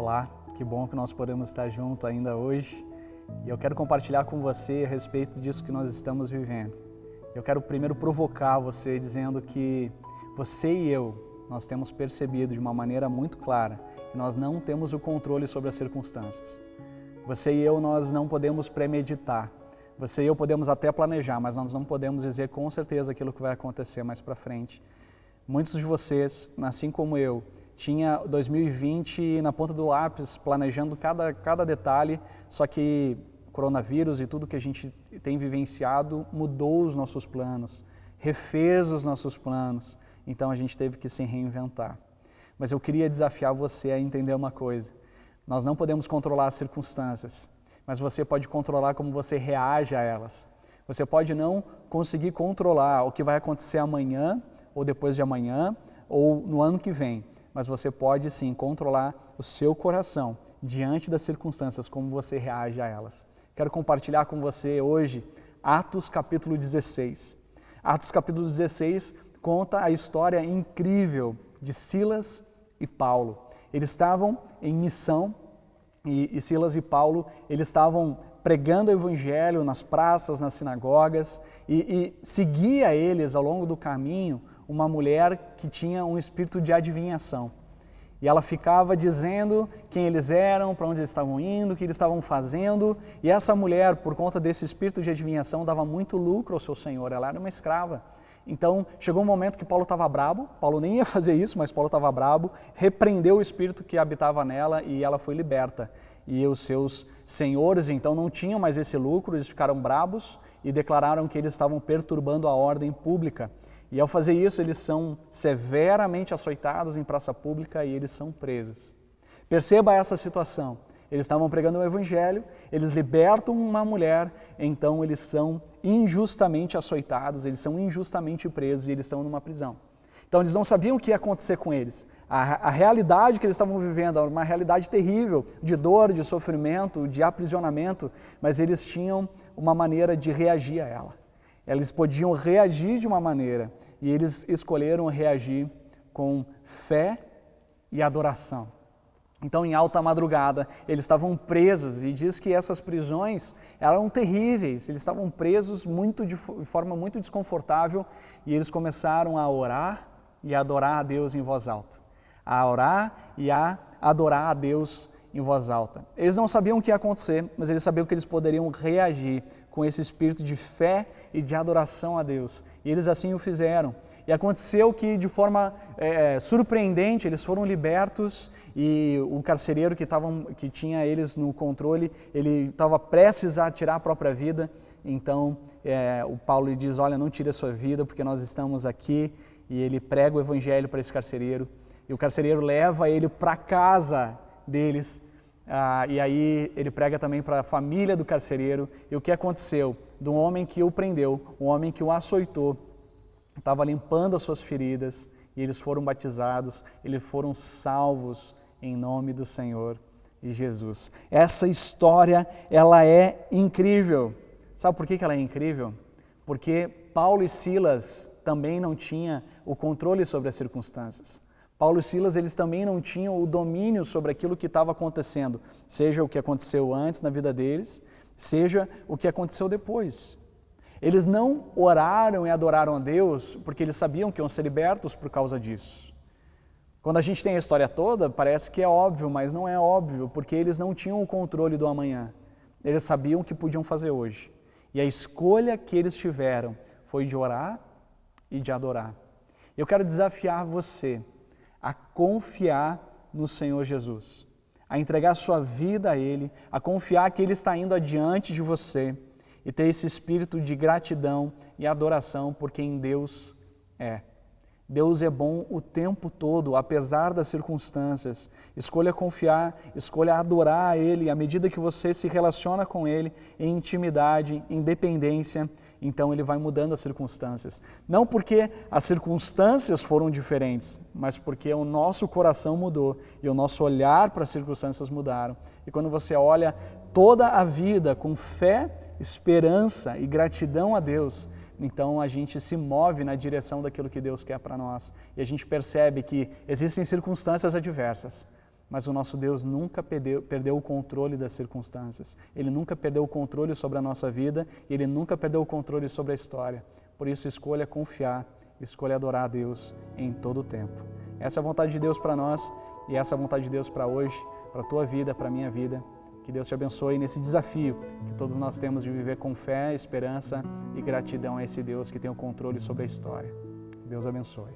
Olá, que bom que nós podemos estar juntos ainda hoje e eu quero compartilhar com você a respeito disso que nós estamos vivendo. Eu quero primeiro provocar você dizendo que você e eu, nós temos percebido de uma maneira muito clara que nós não temos o controle sobre as circunstâncias. Você e eu, nós não podemos premeditar. Você e eu podemos até planejar, mas nós não podemos dizer com certeza aquilo que vai acontecer mais para frente. Muitos de vocês, assim como eu, tinha 2020 na ponta do lápis, planejando cada detalhe, só que o coronavírus e tudo que a gente tem vivenciado mudou os nossos planos, refez os nossos planos, então a gente teve que se reinventar. Mas eu queria desafiar você a entender uma coisa, nós não podemos controlar as circunstâncias, mas você pode controlar como você reage a elas. Você pode não conseguir controlar o que vai acontecer amanhã, ou depois de amanhã, ou no ano que vem, mas você pode sim controlar o seu coração diante das circunstâncias, como você reage a elas. Quero compartilhar com você hoje Atos capítulo 16. Atos capítulo 16 conta a história incrível de Silas e Paulo. Eles estavam em missão e Silas e Paulo, eles estavam pregando o evangelho nas praças, nas sinagogas e seguia eles ao longo do caminho uma mulher que tinha um espírito de adivinhação. E ela ficava dizendo quem eles eram, para onde eles estavam indo, o que eles estavam fazendo. E essa mulher, por conta desse espírito de adivinhação, dava muito lucro ao seu senhor. Ela era uma escrava. Então, chegou um momento que Paulo estava brabo. Paulo nem ia fazer isso, mas Paulo estava brabo. Repreendeu o espírito que habitava nela e ela foi liberta. E os seus senhores, então, não tinham mais esse lucro. Eles ficaram brabos e declararam que eles estavam perturbando a ordem pública. E ao fazer isso, eles são severamente açoitados em praça pública e eles são presos. Perceba essa situação. Eles estavam pregando o evangelho, eles libertam uma mulher, então eles são injustamente açoitados, eles são injustamente presos e eles estão numa prisão. Então eles não sabiam o que ia acontecer com eles. A realidade que eles estavam vivendo era uma realidade terrível, de dor, de sofrimento, de aprisionamento, mas eles tinham uma maneira de reagir a ela. Eles podiam reagir de uma maneira e eles escolheram reagir com fé e adoração. Então, em alta madrugada, eles estavam presos e diz que essas prisões eram terríveis. Eles estavam presos de forma muito desconfortável e eles começaram a orar e a adorar a Deus em voz alta. A orar e a adorar a Deus em voz alta. Eles não sabiam o que ia acontecer, mas eles sabiam que eles poderiam reagir com esse espírito de fé e de adoração a Deus. E eles assim o fizeram. E aconteceu que de forma surpreendente eles foram libertos e o carcereiro que tinha eles no controle, ele estava prestes a tirar a própria vida. Então o Paulo lhe diz, olha, não tire a sua vida porque nós estamos aqui. E ele prega o evangelho para esse carcereiro. E o carcereiro leva ele para casa deles, e aí ele prega também para a família do carcereiro. E o que aconteceu? Do homem que o prendeu, o homem que o açoitou, estava limpando as suas feridas, e eles foram batizados, eles foram salvos em nome do Senhor e Jesus. Essa história, ela é incrível. Sabe por que ela é incrível? Porque Paulo e Silas também não tinham o controle sobre as circunstâncias. Paulo e Silas, eles também não tinham o domínio sobre aquilo que estava acontecendo, seja o que aconteceu antes na vida deles, seja o que aconteceu depois. Eles não oraram e adoraram a Deus porque eles sabiam que iam ser libertos por causa disso. Quando a gente tem a história toda, parece que é óbvio, mas não é óbvio, porque eles não tinham o controle do amanhã. Eles sabiam o que podiam fazer hoje. E a escolha que eles tiveram foi de orar e de adorar. Eu quero desafiar você a confiar no Senhor Jesus, a entregar sua vida a Ele, a confiar que Ele está indo adiante de você e ter esse espírito de gratidão e adoração por quem Deus é. Deus é bom o tempo todo, apesar das circunstâncias. Escolha confiar, escolha adorar a Ele. À medida que você se relaciona com Ele em intimidade, em dependência, então Ele vai mudando as circunstâncias. Não porque as circunstâncias foram diferentes, mas porque o nosso coração mudou e o nosso olhar para as circunstâncias mudaram. E quando você olha toda a vida com fé, esperança e gratidão a Deus, então a gente se move na direção daquilo que Deus quer para nós. E a gente percebe que existem circunstâncias adversas, Mas o nosso Deus nunca perdeu o controle das circunstâncias. Ele nunca perdeu o controle sobre a nossa vida e Ele nunca perdeu o controle sobre a história. Por isso, escolha confiar, escolha adorar a Deus em todo o tempo. Essa é a vontade de Deus para nós e essa é a vontade de Deus para hoje, para a tua vida, para a minha vida. Que Deus te abençoe nesse desafio que todos nós temos de viver com fé, esperança e gratidão a esse Deus que tem o controle sobre a história. Deus abençoe.